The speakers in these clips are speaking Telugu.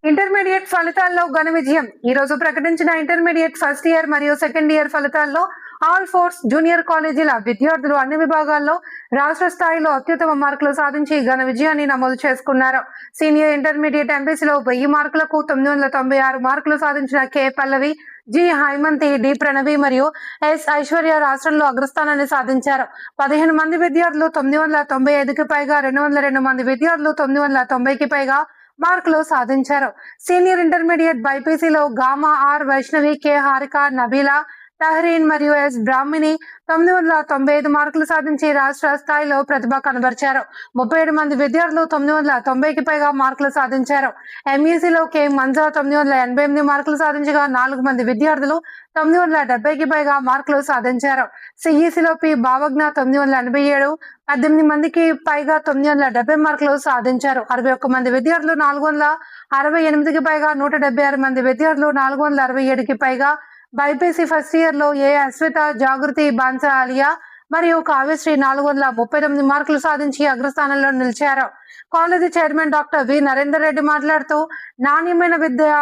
ఇంటర్మీడియట్ ఫలితాల్లో ఘన విజయం. ఈ రోజు ప్రకటించిన ఇంటర్మీడియట్ ఫస్ట్ ఇయర్ మరియు సెకండ్ ఇయర్ ఫలితాల్లో ఆల్ ఫోర్స్ జూనియర్ కాలేజీల విద్యార్థులు అన్ని విభాగాల్లో రాష్ట్ర స్థాయిలో అత్యుత్తమ మార్కులు సాధించి ఘన విజయాన్ని నమోదు చేసుకున్నారు. సీనియర్ ఇంటర్మీడియట్ ఎంపీసీలో 1000 మార్కులకు 996 మార్కులు సాధించిన కె పల్లవి, జి హైమంతి, డి ప్రణవి మరియు ఎస్ ఐశ్వర్య రాష్ట్రంలో అగ్రస్థానాన్ని సాధించారు. 15 మంది విద్యార్థులు 995కి పైగా, 202 మంది విద్యార్థులు 990కి పైగా మార్కులు సాధించారు. సీనియర్ ఇంటర్మీడియట్ బైపీసీలో గామా ఆర్ వైష్ణవి, కె హారిక, నబీలా, తహరీన్ మరియు ఎస్ బ్రాహ్మిణి 995 మార్కులు సాధించి రాష్ట్ర స్థాయిలో ప్రతిభ కనబరిచారు. 37 మంది విద్యార్థులు 990కి పైగా మార్కులు సాధించారు. ఎంఈసీలో కె మంజా 988 మార్కులు సాధించగా 4 మంది విద్యార్థులు 970కి పైగా మార్కులు సాధించారు. సిఈసీలో పి భావజ్ఞ 987, 18 మందికి పైగా 970 మార్కులు సాధించారు. 61 మంది విద్యార్థులు 468కి పైగా, 176 మంది విద్యార్థులు 467కి పైగా. బైపీసీ ఫస్ట్ ఇయర్ లో ఏ అశ్విత, జాగృతి, బాన్సా ఆలియా మరియు కావ్యశ్రీ 439 మార్కులు సాధించి అగ్రస్థానంలో నిలిచారు. College chairman doctor V Narender Reddy మాట్లాడుతూ, నాణ్యమైన విద్య,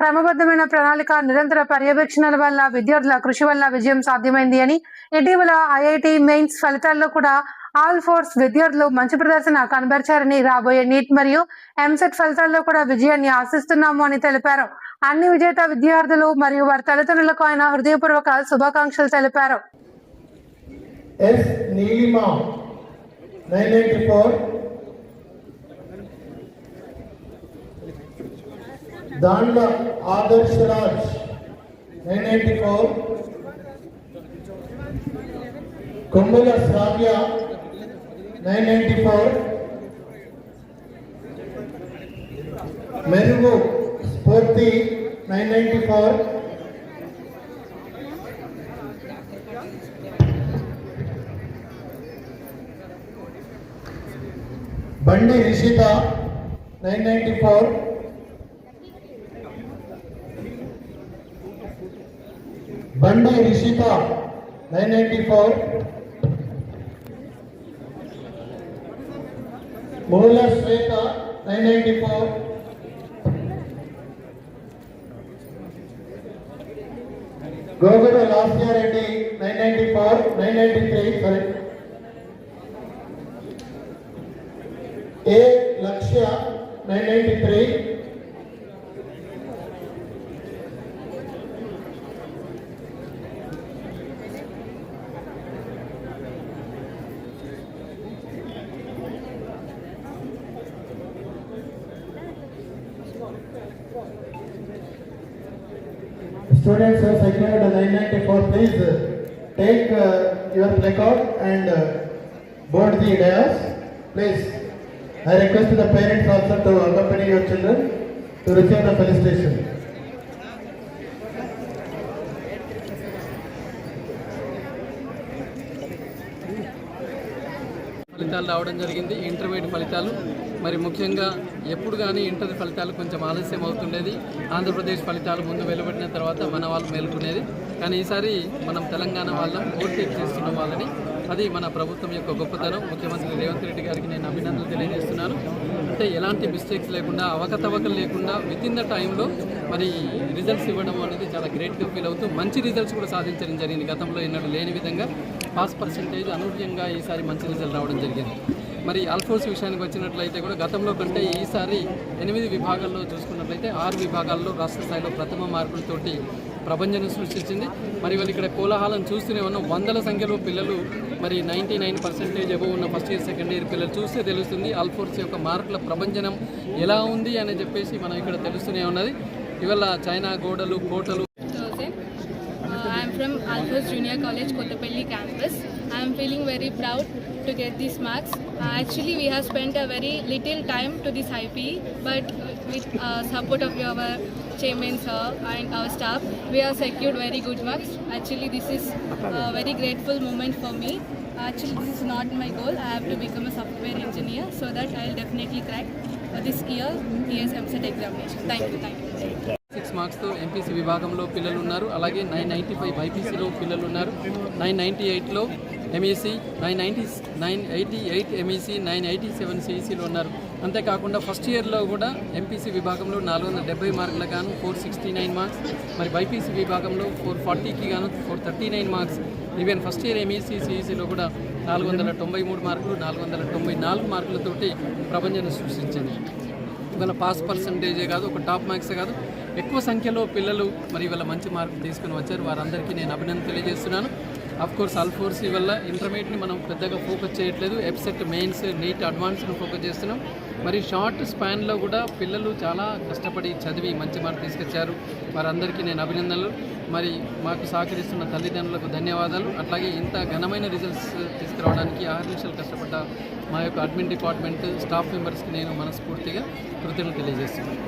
క్రమబద్ధమైన ప్రణాళిక, నిరంతర పర్యవేక్షణల వల్ల విద్యార్థుల కృషి వల్ల విజయం సాధ్యమైంది అని, ఇటీవల ఐఐటి మెయిన్స్ ఫలితాల్లో కూడా ఆల్ ఫోర్స్ విద్యార్థులు మంచి ప్రదర్శన కనబరిచారని, రాబోయే నీట్ మరియు ఎంసెట్ ఫలితాల్లో కూడా విజయాన్ని ఆశిస్తున్నాము అని తెలిపారు. అన్ని విజేత విద్యార్థులు మరియు వారి తల్లిదండ్రులకు ఆయన హృదయపూర్వక శుభాకాంక్షలు తెలిపారు. ఎస్ నీలిమా 994, దాండ్ల ఆదర్శ రాజ్ 994, కొంబల శ్రావ్య 994, మెరుగు స్ఫూర్తి 994, బండి రిషిత 994, బండి రిషిత 994, మూల శ్వేత 994, గోగుల లాస్యారెడ్డి 993, సారీ, ఏ లక్ష్య 993, students who secured 994, please take your placard and board the dais. Please, I request the parents also to accompany your children to receive the felicitation. ఫలితాలు రావడం జరిగింది. ఇంటర్మీడియట్ ఫలితాలు మరి ముఖ్యంగా ఎప్పుడు కానీ ఇంటర్ ఫలితాలు కొంచెం ఆలస్యం అవుతుండేది. ఆంధ్రప్రదేశ్ ఫలితాలు ముందు వెలువడిన తర్వాత మన వాళ్ళు మేలుకునేది. కానీ ఈసారి మనం తెలంగాణ వాళ్ళం ఓవర్టేక్ చేస్తున్న వాళ్ళని, అది మన ప్రభుత్వం యొక్క గొప్పతనం. ముఖ్యమంత్రి రేవంత్ రెడ్డి గారికి నేను అభినందనలు తెలియజేస్తున్నాను. అంటే ఎలాంటి మిస్టేక్స్ లేకుండా, అవకతవకలు లేకుండా వితిన్ ద టైంలో మరి రిజల్ట్స్ ఇవ్వడం అనేది చాలా గ్రేట్గా ఫీల్ అవుతూ మంచి రిజల్ట్స్ కూడా సాధించడం జరిగింది. గతంలో ఎన్నడూ లేని విధంగా పాస్ పర్సెంటేజ్ అనూహ్యంగా ఈసారి మంచి రిజల్ట్ రావడం జరిగింది. మరి ఆల్ఫోర్స్ విషయానికి వచ్చినట్లయితే కూడా గతంలో కంటే ఈసారి 8 విభాగాల్లో చూసుకున్నట్లయితే 6 విభాగాల్లో రాష్ట్ర స్థాయిలో ప్రథమ మార్కులతోటి ప్రభంజనం సృష్టించింది. మరి వాళ్ళు ఇక్కడ కోలాహలం చూస్తూనే ఉన్నాం. వందల సంఖ్యలో పిల్లలు మరి 99% ఎబో ఉన్న ఫస్ట్ ఇయర్ సెకండ్ ఇయర్ పిల్లలు చూస్తే తెలుస్తుంది ఆల్ఫోర్స్ యొక్క మార్కుల ప్రభంజనం ఎలా ఉంది అని చెప్పేసి మనం ఇక్కడ తెలుస్తూనే ఉన్నది. ఇవాళ చైనా గోడలు, కోటలు. I am from Alphors Junior College, Kottapalli campus. I am feeling very proud to get these marks. Actually, we have spent a very little time to this IPE, but with support of our chairman sir and our staff, we have secured very good marks. Actually, this is a very grateful moment for me. Actually, this is not my goal. I have to become a software engineer, so that I will definitely crack this year's MCET examination. Thank you. 6 మార్క్స్తో MPC విభాగంలో పిల్లలు ఉన్నారు. అలాగే 995 బైపీసీలో పిల్లలు ఉన్నారు. 998లో ఎంఈసీ, 988 ఎంఈసీ, 987 సిఈసీలో ఉన్నారు. అంతేకాకుండా ఫస్ట్ ఇయర్లో కూడా ఎంపీసీ విభాగంలో 470 మార్కులకు గాను 469 మార్క్స్, మరి బైపీసీ విభాగంలో 440కి గాను 439 marks, even first year MEC సిఈసీలో కూడా 493 మార్కులు 494 మార్కులతోటి ప్రభంజనం సృష్టించింది. ఇవాళ పాస్ పర్సంటేజే కాదు, ఒక టాప్ మార్క్సే కాదు, ఎక్కువ సంఖ్యలో పిల్లలు మరి ఇవాళ మంచి మార్కులు తీసుకుని వచ్చారు. వారందరికీ నేను అభినందన తెలియజేస్తున్నాను. కోర్స్ ఆల్4సి వల్ల ఇంటర్మీడియట్ని మనం పెద్దగా ఫోకస్ చేయట్లేదు, ఎప్సెట్, మెయిన్స్, నీట్, అడ్వాన్స్ని ఫోకస్ చేస్తున్నాం. మరి షార్ట్ స్పాన్లో కూడా పిల్లలు చాలా కష్టపడి చదివి మంచి మార్కులు తీసుకొచ్చారు. వారందరికీ నేను అభినందనలు. మరి మాకు సహకరిస్తున్న తల్లిదండ్రులకు ధన్యవాదాలు. అట్లాగే ఇంత ఘనమైన రిజల్ట్స్ తీసుకురావడానికి 6 నిమిషాలు కష్టపడ్డ మా యొక్క అడ్మిన్ డిపార్ట్మెంట్ స్టాఫ్ మెంబర్స్కి నేను మనస్ఫూర్తిగా కృతజ్ఞతలు తెలియజేస్తున్నాను.